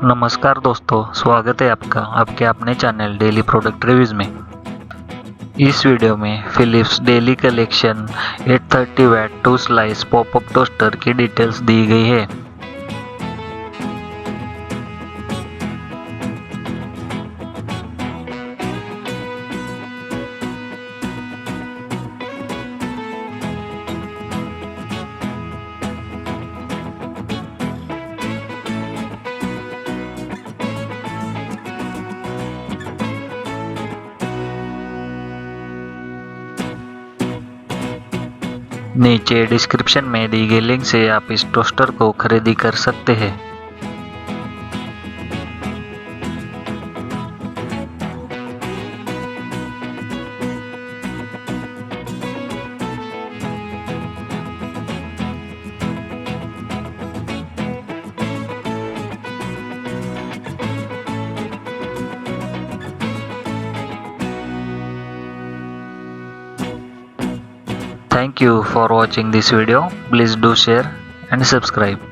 नमस्कार दोस्तों, स्वागत है आपका आपके अपने चैनल डेली प्रोडक्ट रिव्यूज़ में। इस वीडियो में फिलिप्स डेली कलेक्शन 830 वाट 2 स्लाइस पॉपअप टोस्टर की डिटेल्स दी गई है। नीचे डिस्क्रिप्शन में दी गई लिंक से आप इस टोस्टर को खरीदी कर सकते हैं। Thank you for watching this video. Please do share and subscribe.